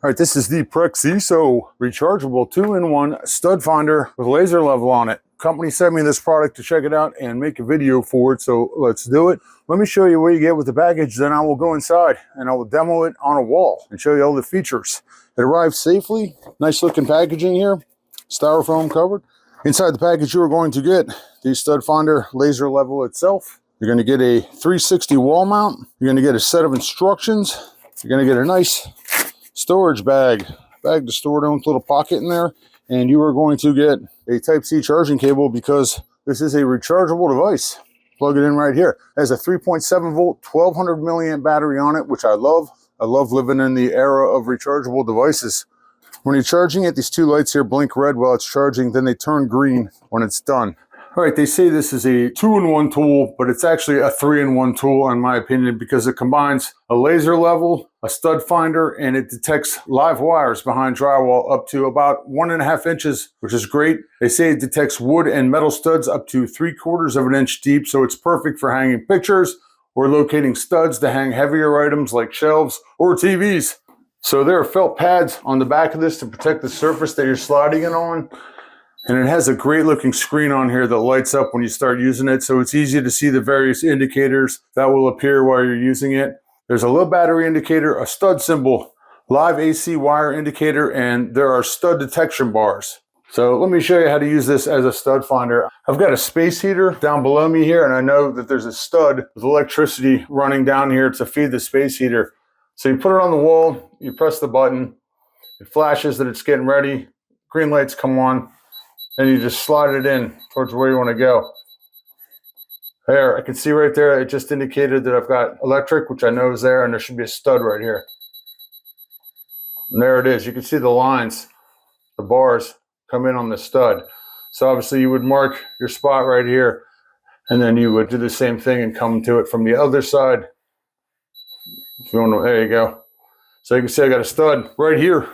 All right, this is the PREXISO rechargeable 2-in-1 stud finder with laser level on it. Company sent me this product to check it out and make a video for it, so let's do it. Let me show you what you get with the package, then I will go inside and I will demo it on a wall and show you all the features. It arrived safely, nice looking packaging here, styrofoam covered. Inside the package you are going to get the stud finder laser level itself. You're going to get a 360 wall mount. You're going to get a set of instructions. You're going to get a nice storage bag to store it in with a little pocket in there, and you are going to get a Type-C charging cable because this is a rechargeable device. Plug it in right here. It has a 3.7 volt 1200 milliamp battery on it, which I love. I love living in the era of rechargeable devices. When you're charging it, these two lights here blink red while it's charging, then they turn green when it's done. All right, they say this is a 2-in-1 tool, but it's actually a 3-in-1 tool in my opinion because it combines a laser level, a stud finder, and it detects live wires behind drywall up to about 1.5 inches, which is great. They say it detects wood and metal studs up to 3/4 of an inch deep, so it's perfect for hanging pictures or locating studs to hang heavier items like shelves or TVs. So there are felt pads on the back of this to protect the surface that you're sliding it on. And it has a great looking screen on here that lights up when you start using it, so it's easy to see the various indicators that will appear while you're using it. There's a low battery indicator, a stud symbol, live AC wire indicator, and there are stud detection bars. So let me show you how to use this as a stud finder. I've got a space heater down below me here, and I know that there's a stud with electricity running down here to feed the space heater. So you put it on the wall, you press the button, it flashes that it's getting ready, green lights come on, and you just slide it in towards where you want to go. There, I can see right there, it just indicated that I've got electric, which I know is there, and there should be a stud right here. And there it is. You can see the lines, the bars come in on the stud. So obviously you would mark your spot right here, and then you would do the same thing and come to it from the other side. If you want to, there you go. So you can see I got a stud right here.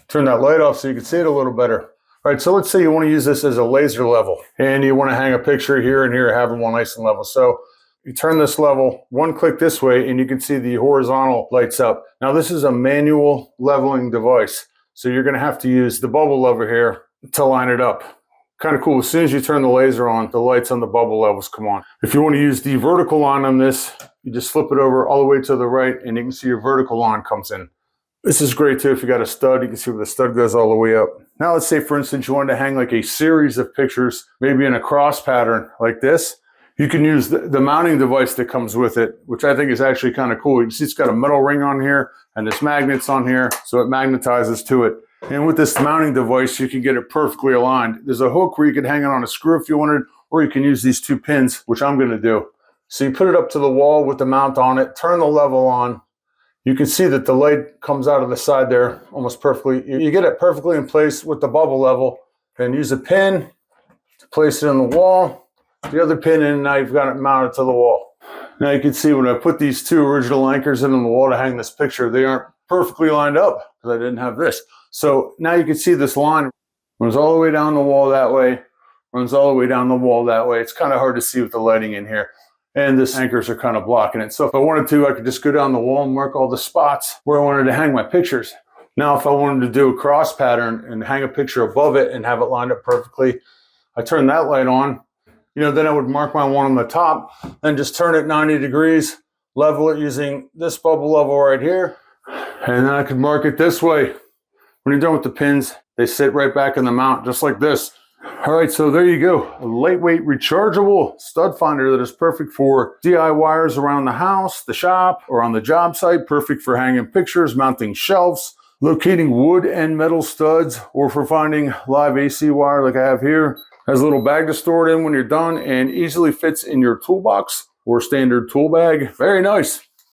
Turn that light off so you can see it a little better. All right, so let's say you want to use this as a laser level and you want to hang a picture here and here, have them all nice and level. So you turn this level, one click this way, and you can see the horizontal lights up. Now this is a manual leveling device. So you're going to have to use the bubble lever here to line it up. Kind of cool. As soon as you turn the laser on, the lights on the bubble levels come on. If you want to use the vertical line on this, you just flip it over all the way to the right and you can see your vertical line comes in. This is great too. If you got a stud, you can see where the stud goes all the way up. Now let's say, for instance, you wanted to hang like a series of pictures, maybe in a cross pattern like this. You can use the mounting device that comes with it, which I think is actually kind of cool. You can see it's got a metal ring on here and this magnet's on here, so it magnetizes to it. And with this mounting device, you can get it perfectly aligned. There's a hook where you can hang it on a screw if you wanted, or you can use these two pins, which I'm going to do. So you put it up to the wall with the mount on it, turn the level on. You can see that the light comes out of the side there almost perfectly. You get it perfectly in place with the bubble level, and use a pin to place it in the wall. The other pin in, and now you've got it mounted to the wall. Now you can see when I put these two original anchors in on the wall to hang this picture, they aren't perfectly lined up because I didn't have this. So now you can see this line runs all the way down the wall that way, runs all the way down the wall that way. It's kind of hard to see with the lighting in here. And this anchors are kind of blocking it. So if I wanted to, I could just go down the wall and mark all the spots where I wanted to hang my pictures. Now, if I wanted to do a cross pattern and hang a picture above it and have it lined up perfectly, I turn that light on. Then I would mark my one on the top, then just turn it 90 degrees, level it using this bubble level right here. And then I could mark it this way. When you're done with the pins, they sit right back in the mount, just like this. All right, so there you go. A lightweight rechargeable stud finder that is perfect for DIYers around the house, the shop, or on the job site. Perfect for hanging pictures, mounting shelves, locating wood and metal studs, or for finding live AC wire like I have here. Has a little bag to store it in when you're done and easily fits in your toolbox or standard tool bag. Very nice.